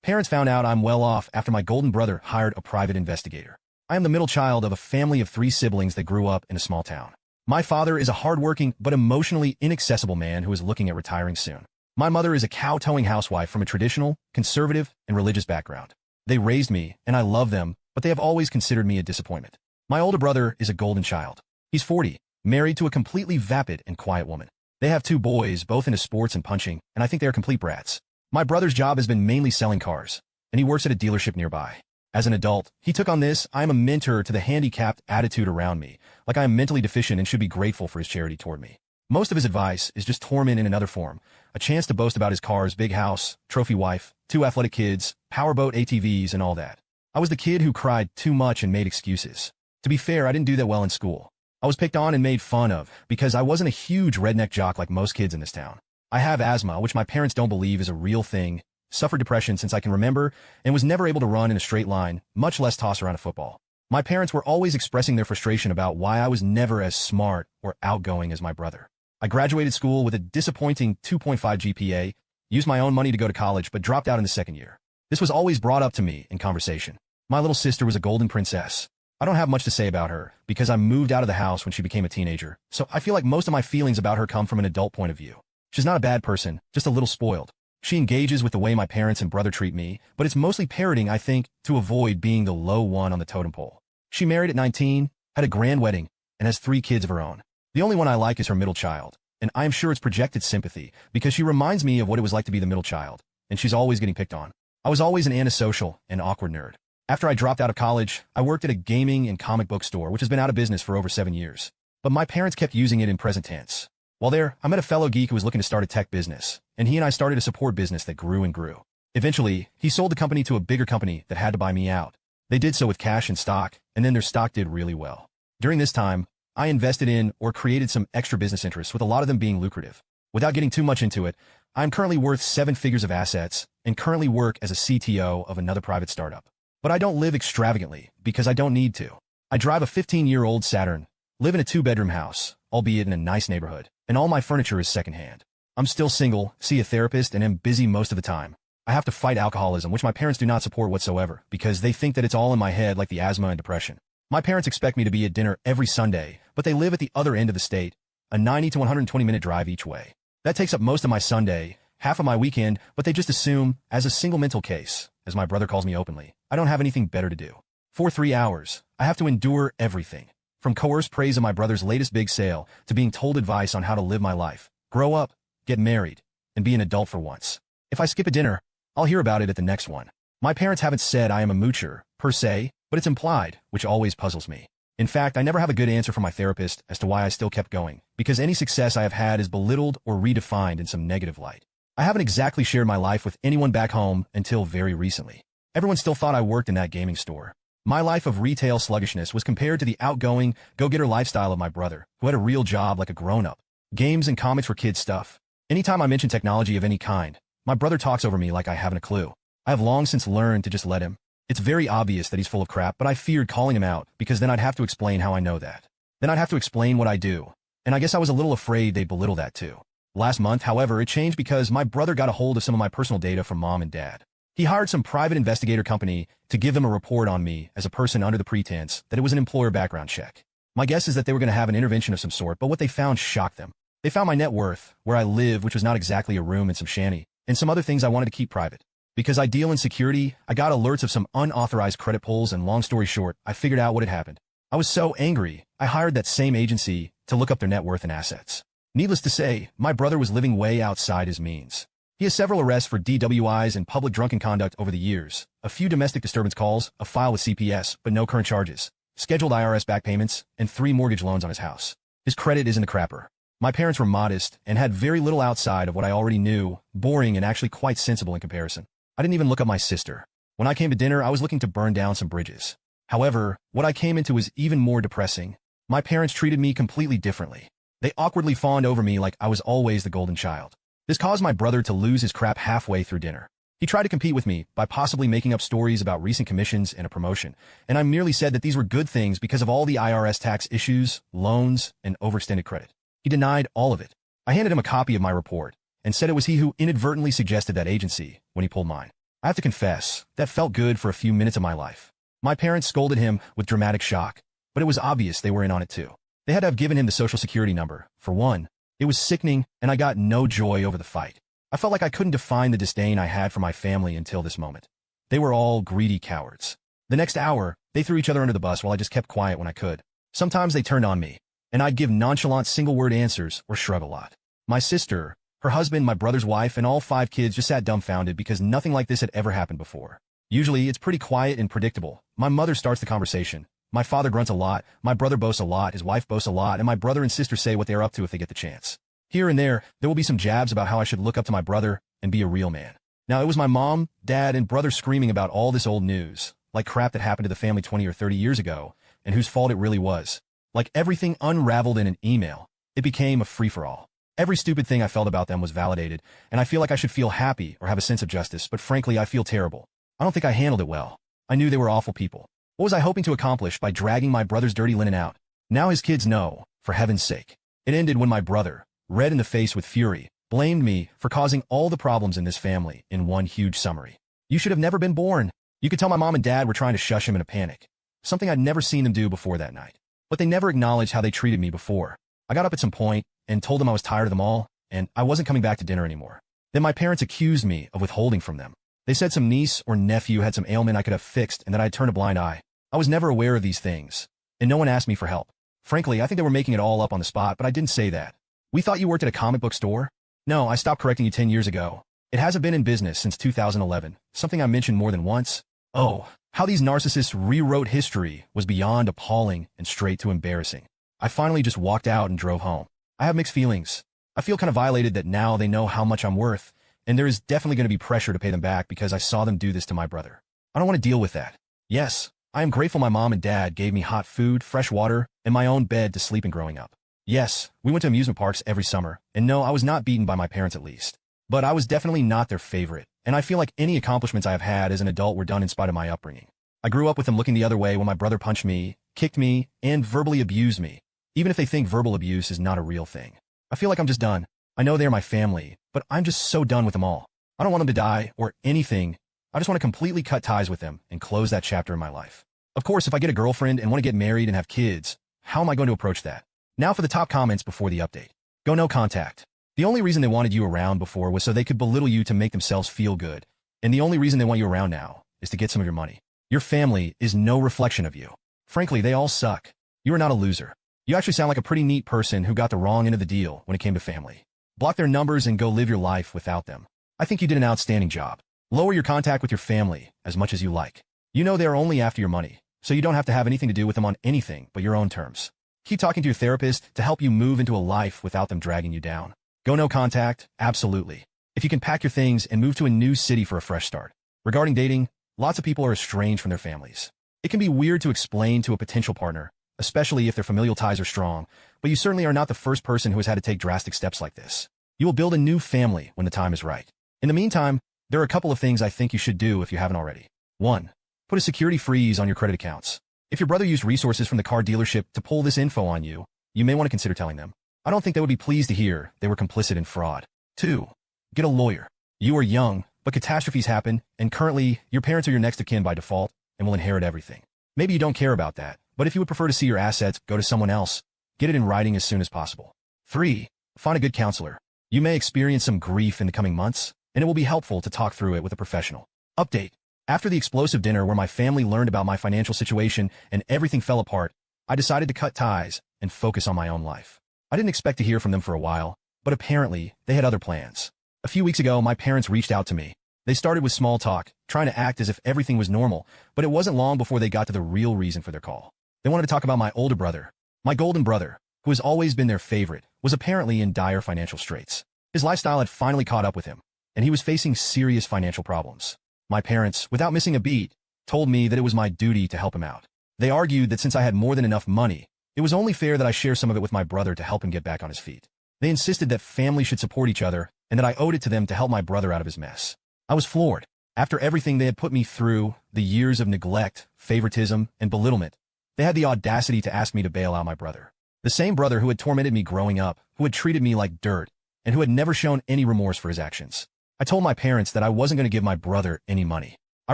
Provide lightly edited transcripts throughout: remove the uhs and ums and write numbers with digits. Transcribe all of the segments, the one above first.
Parents found out I'm well off after my golden brother hired a private investigator. I am the middle child of a family of 3 siblings that grew up in a small town. My father is a hardworking but emotionally inaccessible man who is looking at retiring soon. My mother is a cow-towing housewife from a traditional, conservative, and religious background. They raised me, and I love them, but they have always considered me a disappointment. My older brother is a golden child. He's 40, married to a completely vapid and quiet woman. They have 2 boys, both into sports and punching, and I think they are complete brats. My brother's job has been mainly selling cars, and he works at a dealership nearby. As an adult, he took on this "I am a mentor to the handicapped" attitude around me, like I am mentally deficient and should be grateful for his charity toward me. Most of his advice is just torment in another form, a chance to boast about his cars, big house, trophy wife, 2 athletic kids, powerboat ATVs, and all that. I was the kid who cried too much and made excuses. To be fair, I didn't do that well in school. I was picked on and made fun of because I wasn't a huge redneck jock like most kids in this town. I have asthma, which my parents don't believe is a real thing, suffered depression since I can remember, and was never able to run in a straight line, much less toss around a football. My parents were always expressing their frustration about why I was never as smart or outgoing as my brother. I graduated school with a disappointing 2.5 GPA, used my own money to go to college, but dropped out in the second year. This was always brought up to me in conversation. My little sister was a golden princess. I don't have much to say about her because I moved out of the house when she became a teenager, so I feel like most of my feelings about her come from an adult point of view. She's not a bad person, just a little spoiled. She engages with the way my parents and brother treat me, but it's mostly parroting, I think, to avoid being the low one on the totem pole. She married at 19, had a grand wedding, and has 3 kids of her own. The only one I like is her middle child, and I am sure it's projected sympathy because she reminds me of what it was like to be the middle child, and she's always getting picked on. I was always an antisocial and awkward nerd. After I dropped out of college, I worked at a gaming and comic book store, which has been out of business for over 7 years. But my parents kept using it in present tense. While there, I met a fellow geek who was looking to start a tech business, and he and I started a support business that grew and grew. Eventually, he sold the company to a bigger company that had to buy me out. They did so with cash and stock, and then their stock did really well. During this time, I invested in or created some extra business interests, with a lot of them being lucrative. Without getting too much into it, I'm currently worth 7 figures of assets and currently work as a CTO of another private startup. But I don't live extravagantly because I don't need to. I drive a 15-year-old Saturn, live in a 2-bedroom house, albeit in a nice neighborhood, and all my furniture is secondhand. I'm still single, see a therapist, and am busy most of the time. I have to fight alcoholism, which my parents do not support whatsoever, because they think that it's all in my head like the asthma and depression. My parents expect me to be at dinner every Sunday, but they live at the other end of the state, a 90 to 120-minute drive each way. That takes up most of my Sunday, half of my weekend, but they just assume, as a single mental case, as my brother calls me openly, I don't have anything better to do. For 3 hours, I have to endure everything. From coerced praise of my brother's latest big sale to being told advice on how to live my life, grow up, get married, and be an adult for once. If I skip a dinner, I'll hear about it at the next one. My parents haven't said I am a moocher, per se, but it's implied, which always puzzles me. In fact, I never have a good answer from my therapist as to why I still kept going, because any success I have had is belittled or redefined in some negative light. I haven't exactly shared my life with anyone back home until very recently. Everyone still thought I worked in that gaming store. My life of retail sluggishness was compared to the outgoing, go-getter lifestyle of my brother, who had a real job like a grown-up. Games and comics were kid stuff. Anytime I mention technology of any kind, my brother talks over me like I haven't a clue. I have long since learned to just let him. It's very obvious that he's full of crap, but I feared calling him out because then I'd have to explain how I know that. Then I'd have to explain what I do. And I guess I was a little afraid they'd belittle that too. Last month, however, it changed because my brother got a hold of some of my personal data from mom and dad. He hired some private investigator company to give them a report on me as a person under the pretense that it was an employer background check. My guess is that they were going to have an intervention of some sort, but what they found shocked them. They found my net worth, where I live, which was not exactly a room and some shanty, and some other things I wanted to keep private. Because I deal in security, I got alerts of some unauthorized credit pulls, and long story short, I figured out what had happened. I was so angry, I hired that same agency to look up their net worth and assets. Needless to say, my brother was living way outside his means. He has several arrests for DWIs and public drunken conduct over the years, a few domestic disturbance calls, a file with CPS, but no current charges, scheduled IRS back payments, and 3 mortgage loans on his house. His credit is in the crapper. My parents were modest and had very little outside of what I already knew, boring and actually quite sensible in comparison. I didn't even look up my sister. When I came to dinner, I was looking to burn down some bridges. However, what I came into was even more depressing. My parents treated me completely differently. They awkwardly fawned over me like I was always the golden child. This caused my brother to lose his crap halfway through dinner. He tried to compete with me by possibly making up stories about recent commissions and a promotion, and I merely said that these were good things because of all the IRS tax issues, loans, and overextended credit. He denied all of it. I handed him a copy of my report and said it was he who inadvertently suggested that agency when he pulled mine. I have to confess, that felt good for a few minutes of my life. My parents scolded him with dramatic shock, but it was obvious they were in on it too. They had to have given him the social security number, for one. It was sickening, and I got no joy over the fight. I felt like I couldn't define the disdain I had for my family until this moment. They were all greedy cowards. The next hour, they threw each other under the bus while I just kept quiet when I could. Sometimes they turned on me, and I'd give nonchalant single-word answers or shrug a lot. My sister, her husband, my brother's wife, and all 5 kids just sat dumbfounded because nothing like this had ever happened before. Usually, it's pretty quiet and predictable. My mother starts the conversation. My father grunts a lot, my brother boasts a lot, his wife boasts a lot, and my brother and sister say what they are up to if they get the chance. Here and there will be some jabs about how I should look up to my brother and be a real man. Now, it was my mom, dad, and brother screaming about all this old news, like crap that happened to the family 20 or 30 years ago, and whose fault it really was. Like everything unraveled in an email, it became a free-for-all. Every stupid thing I felt about them was validated, and I feel like I should feel happy or have a sense of justice, but frankly, I feel terrible. I don't think I handled it well. I knew they were awful people. What was I hoping to accomplish by dragging my brother's dirty linen out? Now his kids know, for heaven's sake. It ended when my brother, red in the face with fury, blamed me for causing all the problems in this family in one huge summary. You should have never been born. You could tell my mom and dad were trying to shush him in a panic. Something I'd never seen them do before that night. But they never acknowledged how they treated me before. I got up at some point and told them I was tired of them all, and I wasn't coming back to dinner anymore. Then my parents accused me of withholding from them. They said some niece or nephew had some ailment I could have fixed and that I'd turned a blind eye. I was never aware of these things, and no one asked me for help. Frankly, I think they were making it all up on the spot, but I didn't say that. We thought you worked at a comic book store? No, I stopped correcting you 10 years ago. It hasn't been in business since 2011, something I mentioned more than once. Oh, how these narcissists rewrote history was beyond appalling and straight to embarrassing. I finally just walked out and drove home. I have mixed feelings. I feel kind of violated that now they know how much I'm worth, and there is definitely going to be pressure to pay them back because I saw them do this to my brother. I don't want to deal with that. Yes, I am grateful my mom and dad gave me hot food, fresh water, and my own bed to sleep in growing up. Yes, we went to amusement parks every summer, and no, I was not beaten by my parents at least. But I was definitely not their favorite, and I feel like any accomplishments I have had as an adult were done in spite of my upbringing. I grew up with them looking the other way when my brother punched me, kicked me, and verbally abused me, even if they think verbal abuse is not a real thing. I feel like I'm just done. I know they're my family, but I'm just so done with them all. I don't want them to die or anything. I just want to completely cut ties with them and close that chapter in my life. Of course, if I get a girlfriend and want to get married and have kids, how am I going to approach that? Now for the top comments before the update. Go no contact. The only reason they wanted you around before was so they could belittle you to make themselves feel good. And the only reason they want you around now is to get some of your money. Your family is no reflection of you. Frankly, they all suck. You are not a loser. You actually sound like a pretty neat person who got the wrong end of the deal when it came to family. Block their numbers and go live your life without them. I think you did an outstanding job. Lower your contact with your family as much as you like. You know they are only after your money, so you don't have to have anything to do with them on anything but your own terms. Keep talking to your therapist to help you move into a life without them dragging you down. Go no contact? Absolutely. If you can pack your things and move to a new city for a fresh start. Regarding dating, lots of people are estranged from their families. It can be weird to explain to a potential partner, especially if their familial ties are strong, but you certainly are not the first person who has had to take drastic steps like this. You will build a new family when the time is right. In the meantime, there are a couple of things I think you should do if you haven't already. 1. Put a security freeze on your credit accounts. If your brother used resources from the car dealership to pull this info on you, you may want to consider telling them. I don't think they would be pleased to hear they were complicit in fraud. 2. Get a lawyer. You are young, but catastrophes happen, and currently, your parents are your next of kin by default and will inherit everything. Maybe you don't care about that, but if you would prefer to see your assets go to someone else, get it in writing as soon as possible. 3. Find a good counselor. You may experience some grief in the coming months, and it will be helpful to talk through it with a professional. Update. After the explosive dinner where my family learned about my financial situation and everything fell apart, I decided to cut ties and focus on my own life. I didn't expect to hear from them for a while, but apparently they had other plans. A few weeks ago, my parents reached out to me. They started with small talk, trying to act as if everything was normal, but it wasn't long before they got to the real reason for their call. They wanted to talk about my older brother. My golden brother, who has always been their favorite, was apparently in dire financial straits. His lifestyle had finally caught up with him, and he was facing serious financial problems. My parents, without missing a beat, told me that it was my duty to help him out. They argued that since I had more than enough money, it was only fair that I share some of it with my brother to help him get back on his feet. They insisted that families should support each other and that I owed it to them to help my brother out of his mess. I was floored. After everything they had put me through, the years of neglect, favoritism, and belittlement, they had the audacity to ask me to bail out my brother. The same brother who had tormented me growing up, who had treated me like dirt, and who had never shown any remorse for his actions. I told my parents that I wasn't going to give my brother any money. I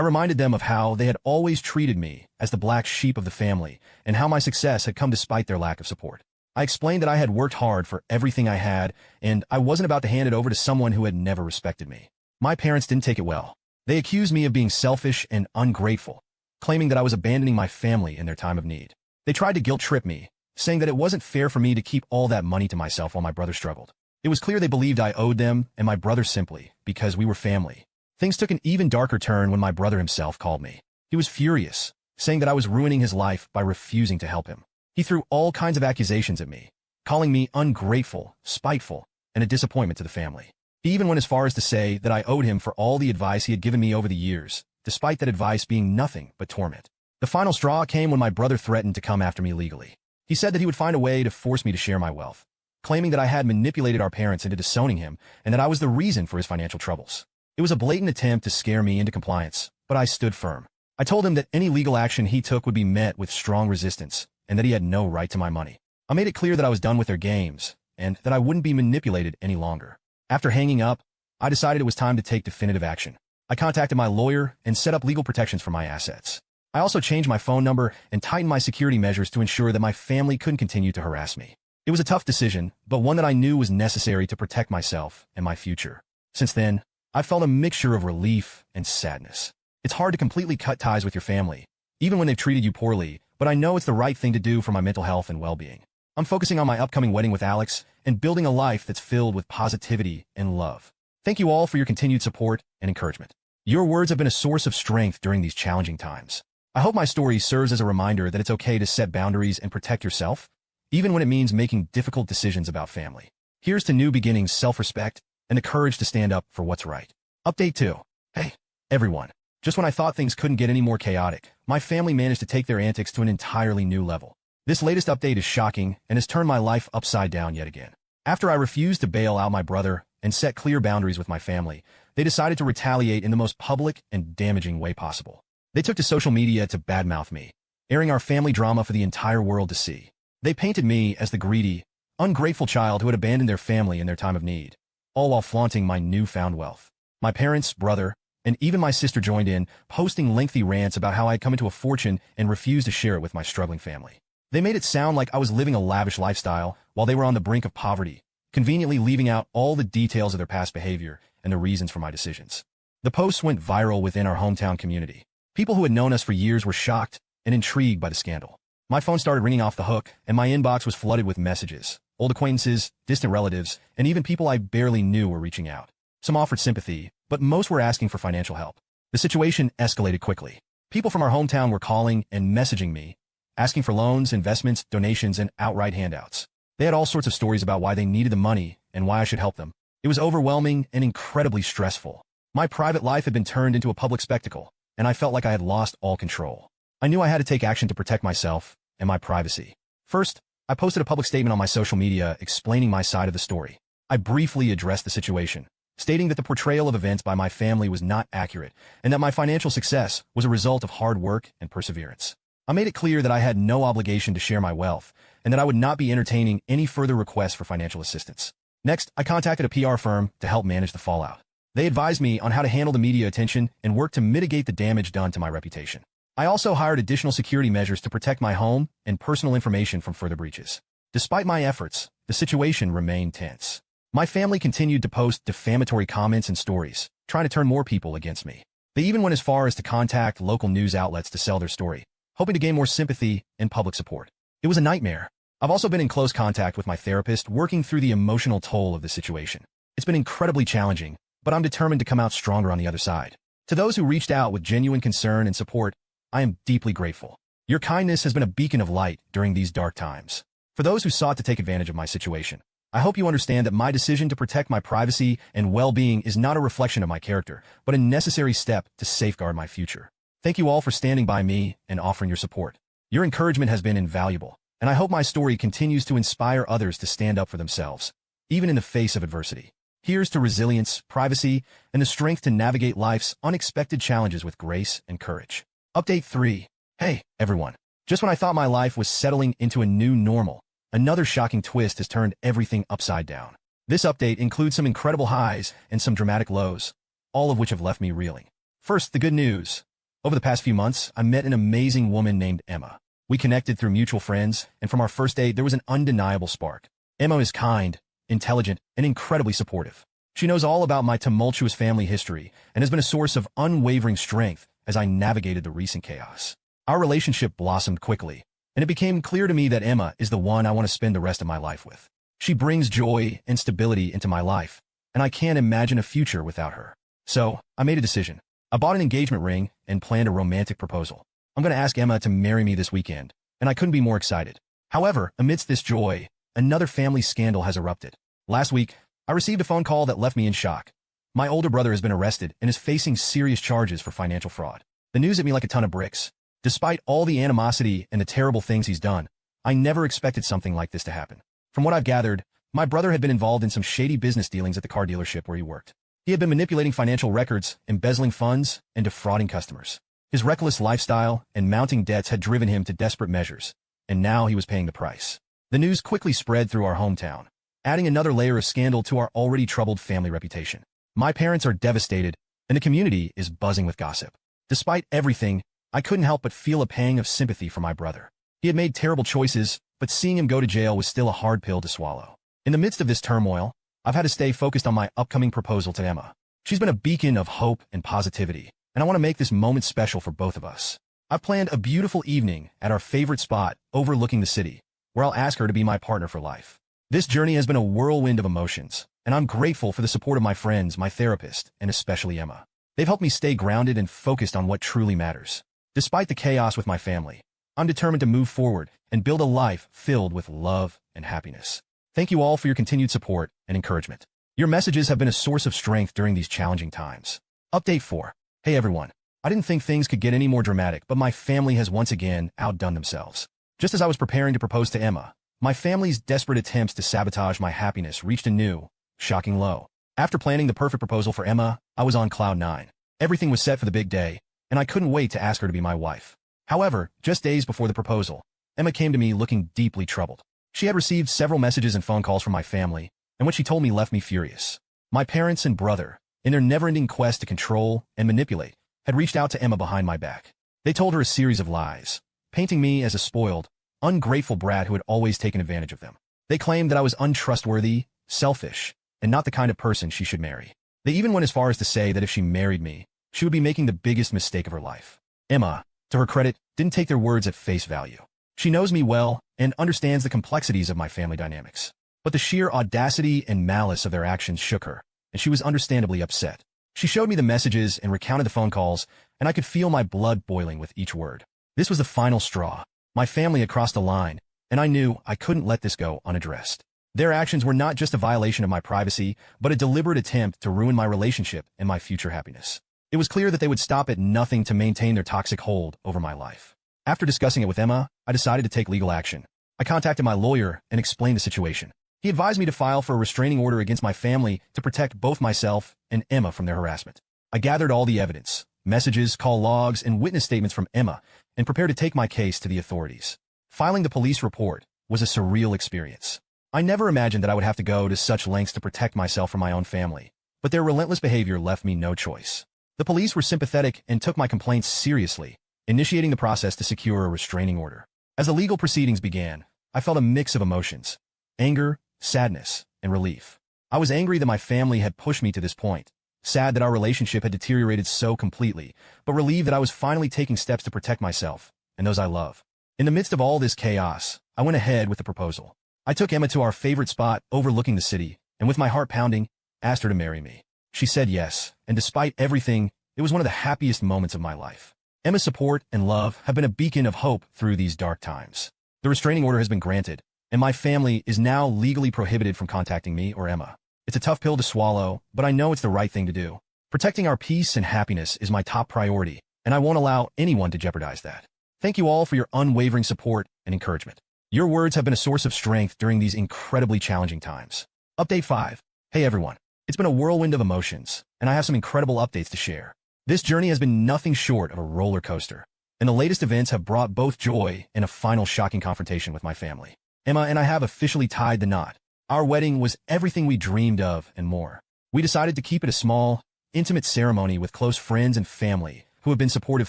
reminded them of how they had always treated me as the black sheep of the family and how my success had come despite their lack of support. I explained that I had worked hard for everything I had, and I wasn't about to hand it over to someone who had never respected me. My parents didn't take it well. They accused me of being selfish and ungrateful, claiming that I was abandoning my family in their time of need. They tried to guilt-trip me, saying that it wasn't fair for me to keep all that money to myself while my brother struggled. It was clear they believed I owed them and my brother simply because we were family. Things took an even darker turn when my brother himself called me. He was furious, saying that I was ruining his life by refusing to help him. He threw all kinds of accusations at me, calling me ungrateful, spiteful, and a disappointment to the family. He even went as far as to say that I owed him for all the advice he had given me over the years, despite that advice being nothing but torment. The final straw came when my brother threatened to come after me legally. He said that he would find a way to force me to share my wealth, claiming that I had manipulated our parents into disowning him and that I was the reason for his financial troubles. It was a blatant attempt to scare me into compliance, but I stood firm. I told him that any legal action he took would be met with strong resistance and that he had no right to my money. I made it clear that I was done with their games and that I wouldn't be manipulated any longer. After hanging up, I decided it was time to take definitive action. I contacted my lawyer and set up legal protections for my assets. I also changed my phone number and tightened my security measures to ensure that my family couldn't continue to harass me. It was a tough decision, but one that I knew was necessary to protect myself and my future. Since then, I felt a mixture of relief and sadness. It's hard to completely cut ties with your family, even when they've treated you poorly, but I know it's the right thing to do for my mental health and well-being. I'm focusing on my upcoming wedding with Alex and building a life that's filled with positivity and love. Thank you all for your continued support and encouragement. Your words have been a source of strength during these challenging times. I hope my story serves as a reminder that it's okay to set boundaries and protect yourself, even when it means making difficult decisions about family. Here's to new beginnings, self-respect, and the courage to stand up for what's right. Update 2. Hey, everyone. Just when I thought things couldn't get any more chaotic, my family managed to take their antics to an entirely new level. This latest update is shocking and has turned my life upside down yet again. After I refused to bail out my brother and set clear boundaries with my family, they decided to retaliate in the most public and damaging way possible. They took to social media to badmouth me, airing our family drama for the entire world to see. They painted me as the greedy, ungrateful child who had abandoned their family in their time of need, all while flaunting my newfound wealth. My parents, brother, and even my sister joined in, posting lengthy rants about how I had come into a fortune and refused to share it with my struggling family. They made it sound like I was living a lavish lifestyle while they were on the brink of poverty, conveniently leaving out all the details of their past behavior and the reasons for my decisions. The posts went viral within our hometown community. People who had known us for years were shocked and intrigued by the scandal. My phone started ringing off the hook, and my inbox was flooded with messages. Old acquaintances, distant relatives, and even people I barely knew were reaching out. Some offered sympathy, but most were asking for financial help. The situation escalated quickly. People from our hometown were calling and messaging me, asking for loans, investments, donations, and outright handouts. They had all sorts of stories about why they needed the money and why I should help them. It was overwhelming and incredibly stressful. My private life had been turned into a public spectacle, and I felt like I had lost all control. I knew I had to take action to protect myself and my privacy. First, I posted a public statement on my social media explaining my side of the story. I briefly addressed the situation, stating that the portrayal of events by my family was not accurate and that my financial success was a result of hard work and perseverance. I made it clear that I had no obligation to share my wealth and that I would not be entertaining any further requests for financial assistance. Next, I contacted a PR firm to help manage the fallout. They advised me on how to handle the media attention and work to mitigate the damage done to my reputation. I also hired additional security measures to protect my home and personal information from further breaches. Despite my efforts, the situation remained tense. My family continued to post defamatory comments and stories, trying to turn more people against me. They even went as far as to contact local news outlets to sell their story, hoping to gain more sympathy and public support. It was a nightmare. I've also been in close contact with my therapist, working through the emotional toll of the situation. It's been incredibly challenging, but I'm determined to come out stronger on the other side. To those who reached out with genuine concern and support, I am deeply grateful. Your kindness has been a beacon of light during these dark times. For those who sought to take advantage of my situation, I hope you understand that my decision to protect my privacy and well-being is not a reflection of my character, but a necessary step to safeguard my future. Thank you all for standing by me and offering your support. Your encouragement has been invaluable, and I hope my story continues to inspire others to stand up for themselves, even in the face of adversity. Here's to resilience, privacy, and the strength to navigate life's unexpected challenges with grace and courage. Update 3. Hey, everyone. Just when I thought my life was settling into a new normal, another shocking twist has turned everything upside down. This update includes some incredible highs and some dramatic lows, all of which have left me reeling. First, the good news. Over the past few months, I met an amazing woman named Emma. We connected through mutual friends, and from our first date, there was an undeniable spark. Emma is kind, intelligent, and incredibly supportive. She knows all about my tumultuous family history and has been a source of unwavering strength as I navigated the recent chaos. Our relationship blossomed quickly, and it became clear to me that Emma is the one I want to spend the rest of my life with. She brings joy and stability into my life, and I can't imagine a future without her. So, I made a decision. I bought an engagement ring and planned a romantic proposal. I'm going to ask Emma to marry me this weekend, and I couldn't be more excited. However, amidst this joy, another family scandal has erupted. Last week, I received a phone call that left me in shock. My older brother has been arrested and is facing serious charges for financial fraud. The news hit me like a ton of bricks. Despite all the animosity and the terrible things he's done, I never expected something like this to happen. From what I've gathered, my brother had been involved in some shady business dealings at the car dealership where he worked. He had been manipulating financial records, embezzling funds, and defrauding customers. His reckless lifestyle and mounting debts had driven him to desperate measures, and now he was paying the price. The news quickly spread through our hometown, adding another layer of scandal to our already troubled family reputation. My parents are devastated, and the community is buzzing with gossip. Despite everything, I couldn't help but feel a pang of sympathy for my brother. He had made terrible choices, but seeing him go to jail was still a hard pill to swallow. In the midst of this turmoil, I've had to stay focused on my upcoming proposal to Emma. She's been a beacon of hope and positivity, and I want to make this moment special for both of us. I've planned a beautiful evening at our favorite spot overlooking the city, where I'll ask her to be my partner for life. This journey has been a whirlwind of emotions, and I'm grateful for the support of my friends, my therapist, and especially Emma. They've helped me stay grounded and focused on what truly matters. Despite the chaos with my family, I'm determined to move forward and build a life filled with love and happiness. Thank you all for your continued support and encouragement. Your messages have been a source of strength during these challenging times. Update 4. Hey everyone. I didn't think things could get any more dramatic, but my family has once again outdone themselves. Just as I was preparing to propose to Emma, my family's desperate attempts to sabotage my happiness reached a new, shocking low. After planning the perfect proposal for Emma, I was on cloud 9. Everything was set for the big day, and I couldn't wait to ask her to be my wife. However, just days before the proposal, Emma came to me looking deeply troubled. She had received several messages and phone calls from my family, and what she told me left me furious. My parents and brother, in their never-ending quest to control and manipulate, had reached out to Emma behind my back. They told her a series of lies, painting me as a spoiled, ungrateful brat who had always taken advantage of them. They claimed that I was untrustworthy, selfish, and not the kind of person she should marry. They even went as far as to say that if she married me, she would be making the biggest mistake of her life. Emma, to her credit, didn't take their words at face value. She knows me well and understands the complexities of my family dynamics. But the sheer audacity and malice of their actions shook her, and she was understandably upset. She showed me the messages and recounted the phone calls, and I could feel my blood boiling with each word. This was the final straw. My family had crossed the line, and I knew I couldn't let this go unaddressed. Their actions were not just a violation of my privacy, but a deliberate attempt to ruin my relationship and my future happiness. It was clear that they would stop at nothing to maintain their toxic hold over my life. After discussing it with Emma, I decided to take legal action. I contacted my lawyer and explained the situation. He advised me to file for a restraining order against my family to protect both myself and Emma from their harassment. I gathered all the evidence, messages, call logs, and witness statements from Emma, and prepared to take my case to the authorities. Filing the police report was a surreal experience. I never imagined that I would have to go to such lengths to protect myself from my own family, but their relentless behavior left me no choice. The police were sympathetic and took my complaints seriously, initiating the process to secure a restraining order. As the legal proceedings began, I felt a mix of emotions: anger, sadness, and relief. I was angry that my family had pushed me to this point, sad that our relationship had deteriorated so completely, but relieved that I was finally taking steps to protect myself and those I love. In the midst of all this chaos, I went ahead with the proposal. I took Emma to our favorite spot overlooking the city, and with my heart pounding, asked her to marry me. She said yes, and despite everything, it was one of the happiest moments of my life. Emma's support and love have been a beacon of hope through these dark times. The restraining order has been granted, and my family is now legally prohibited from contacting me or Emma. It's a tough pill to swallow, but I know it's the right thing to do. Protecting our peace and happiness is my top priority, and I won't allow anyone to jeopardize that. Thank you all for your unwavering support and encouragement. Your words have been a source of strength during these incredibly challenging times. Update 5. Hey everyone. It's been a whirlwind of emotions, and I have some incredible updates to share. This journey has been nothing short of a roller coaster, and the latest events have brought both joy and a final shocking confrontation with my family. Emma and I have officially tied the knot. Our wedding was everything we dreamed of and more. We decided to keep it a small, intimate ceremony with close friends and family who have been supportive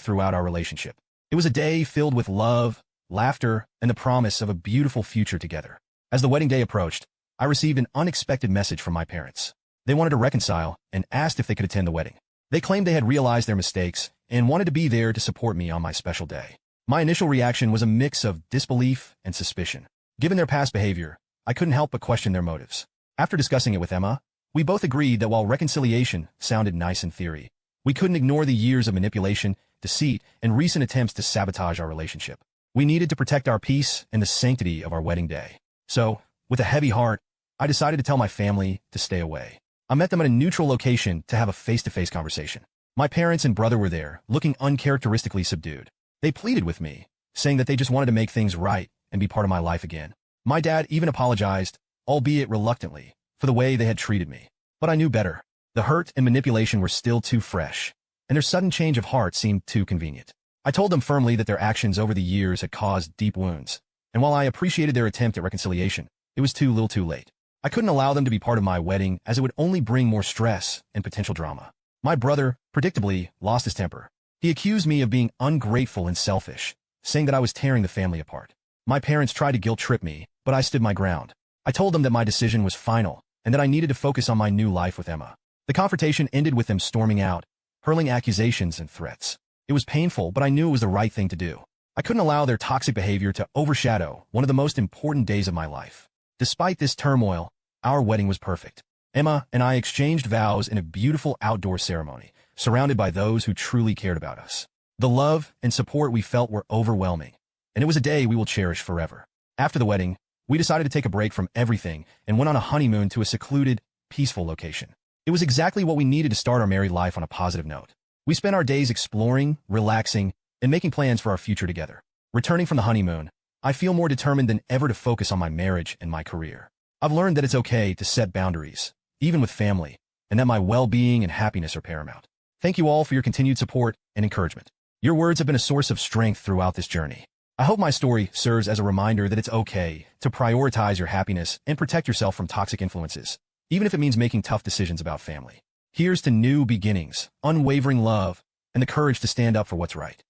throughout our relationship. It was a day filled with love, laughter, and the promise of a beautiful future together. As the wedding day approached, I received an unexpected message from my parents. They wanted to reconcile and asked if they could attend the wedding. They claimed they had realized their mistakes and wanted to be there to support me on my special day. My initial reaction was a mix of disbelief and suspicion. Given their past behavior, I couldn't help but question their motives. After discussing it with Emma, we both agreed that while reconciliation sounded nice in theory, we couldn't ignore the years of manipulation, deceit, and recent attempts to sabotage our relationship. We needed to protect our peace and the sanctity of our wedding day. So, with a heavy heart, I decided to tell my family to stay away. I met them at a neutral location to have a face-to-face conversation. My parents and brother were there, looking uncharacteristically subdued. They pleaded with me, saying that they just wanted to make things right and be part of my life again. My dad even apologized, albeit reluctantly, for the way they had treated me. But I knew better. The hurt and manipulation were still too fresh, and their sudden change of heart seemed too convenient. I told them firmly that their actions over the years had caused deep wounds, and while I appreciated their attempt at reconciliation, it was too little too late. I couldn't allow them to be part of my wedding as it would only bring more stress and potential drama. My brother, predictably, lost his temper. He accused me of being ungrateful and selfish, saying that I was tearing the family apart. My parents tried to guilt-trip me, but I stood my ground. I told them that my decision was final and that I needed to focus on my new life with Emma. The confrontation ended with them storming out, hurling accusations and threats. It was painful, but I knew it was the right thing to do. I couldn't allow their toxic behavior to overshadow one of the most important days of my life. Despite this turmoil, our wedding was perfect. Emma and I exchanged vows in a beautiful outdoor ceremony, surrounded by those who truly cared about us. The love and support we felt were overwhelming, and it was a day we will cherish forever. After the wedding, we decided to take a break from everything and went on a honeymoon to a secluded, peaceful location. It was exactly what we needed to start our married life on a positive note. We spent our days exploring, relaxing, and making plans for our future together. Returning from the honeymoon, I feel more determined than ever to focus on my marriage and my career. I've learned that it's okay to set boundaries, even with family, and that my well-being and happiness are paramount. Thank you all for your continued support and encouragement. Your words have been a source of strength throughout this journey. I hope my story serves as a reminder that it's okay to prioritize your happiness and protect yourself from toxic influences, even if it means making tough decisions about family. Here's to new beginnings, unwavering love, and the courage to stand up for what's right.